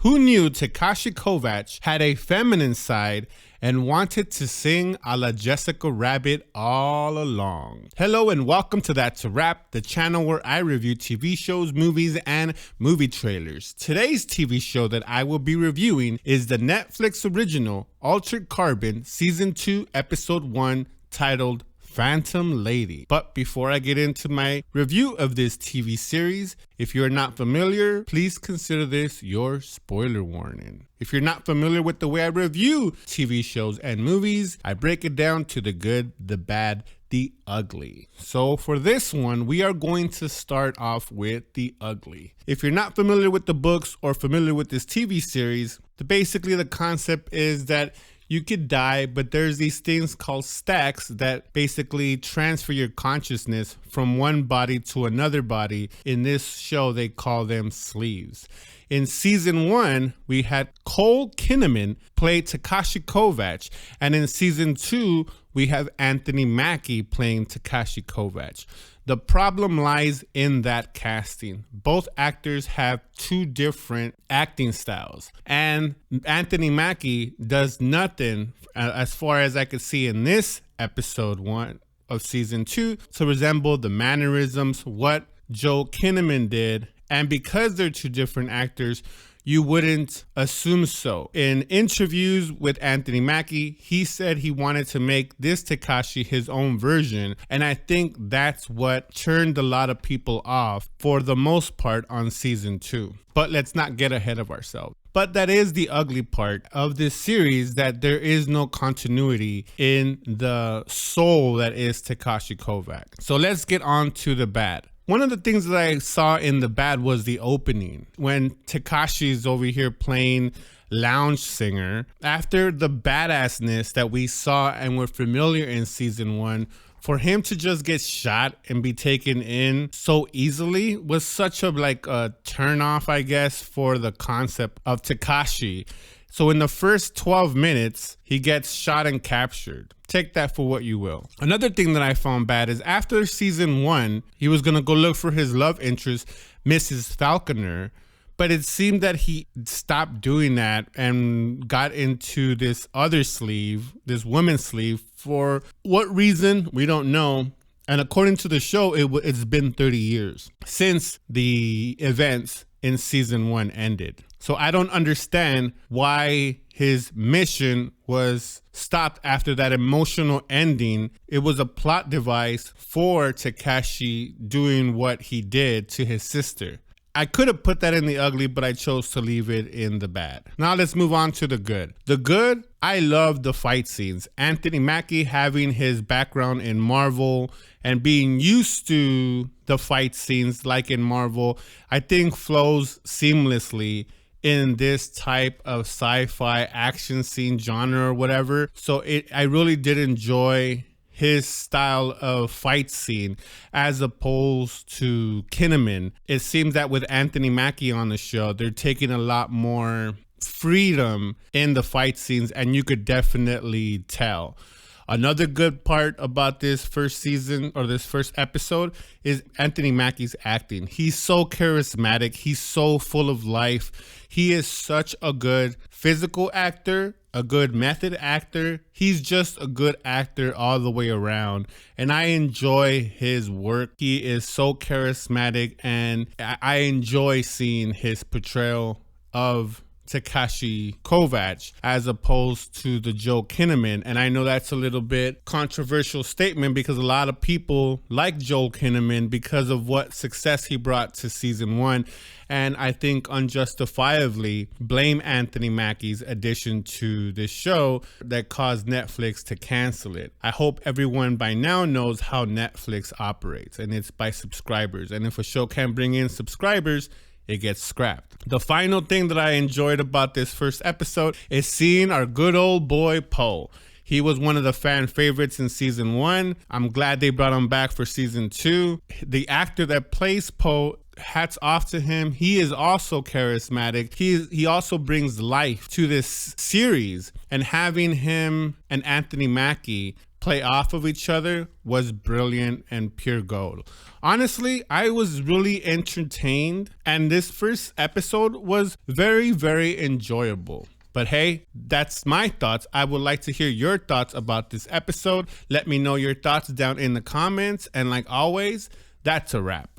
Who knew Takashi Kovacs had a feminine side and wanted to sing a la Jessica Rabbit all along? Hello and welcome to That's a Wrap, the channel where I review TV shows, movies, and movie trailers. Today's TV show that I will be reviewing is the Netflix original Altered Carbon Season 2 Episode 1 titled Phantom Lady. But before I get into my review of this TV series, if you're not familiar, please consider this your spoiler warning. If you're not familiar with the way I review TV shows and movies, I break it down to the good, the bad, the ugly. So for this one, we are going to start off with the ugly. If you're not familiar with the books or familiar with this TV series, basically the concept is that you could die, but there's these things called stacks that basically transfer your consciousness from one body to another body. In this show, they call them sleeves. In season 1, we had Cole Kinnaman play Takashi Kovacs, and in season 2, we have Anthony Mackie playing Takashi Kovacs. The problem lies in that casting. Both actors have two different acting styles, and Anthony Mackie does nothing, as far as I could see in this episode 1 of season 2, to resemble the mannerisms what Joe Kinnaman did. And because they're two different actors, you wouldn't assume so. In interviews with Anthony Mackie, he said he wanted to make this Takashi his own version. And I think that's what turned a lot of people off for the most part on season 2. But let's not get ahead of ourselves. But that is the ugly part of this series, that there is no continuity in the soul that is Takashi Kovacs. So let's get on to the bad. One of the things that I saw in the bad was the opening, when Takashi's over here playing lounge singer. After the badassness that we saw and were familiar in season 1, for him to just get shot and be taken in so easily was such a turn off, I guess, for the concept of Takashi. So in the first 12 minutes, he gets shot and captured. Take that for what you will. Another thing that I found bad is after season 1, he was going to go look for his love interest, Mrs. Falconer. But it seemed that he stopped doing that and got into this other sleeve, this woman's sleeve. For what reason, we don't know. And according to the show, it's been 30 years since the events in season 1 ended. So I don't understand why his mission was stopped after that emotional ending. It was a plot device for Takashi doing what he did to his sister. I could have put that in the ugly, but I chose to leave it in the bad. Now let's move on to the good. The good, I love the fight scenes. Anthony Mackie having his background in Marvel and being used to the fight scenes like in Marvel, I think flows seamlessly in this type of sci-fi action scene genre or whatever. So I really did enjoy his style of fight scene as opposed to Kinnaman. It seems that with Anthony Mackie on the show, they're taking a lot more freedom in the fight scenes, and you could definitely tell. Another good part about this first season or this first episode is Anthony Mackie's acting. He's so charismatic. He's so full of life. He is such a good physical actor, a good method actor. He's just a good actor all the way around. And I enjoy his work. He is so charismatic, and I enjoy seeing his portrayal of Takashi Kovacs as opposed to the Joe Kinnaman. And I know that's a little bit controversial statement because a lot of people like Joel Kinnaman because of what success he brought to season 1, and I think unjustifiably blame Anthony Mackie's addition to this show that caused Netflix to cancel it. I hope everyone by now knows how Netflix operates, and it's by subscribers, and if a show can't bring in subscribers, it gets scrapped. The final thing that I enjoyed about this first episode is seeing our good old boy Poe. He was one of the fan favorites in season 1. I'm glad they brought him back for season 2. The actor that plays Poe hats off to him. He is also charismatic. He also brings life to this series, and having him and Anthony Mackie play off of each other was brilliant and pure gold. Honestly, I was really entertained, and this first episode was very, very enjoyable. But hey, that's my thoughts. I would like to hear your thoughts about this episode. Let me know your thoughts down in the comments. And like always, that's a wrap.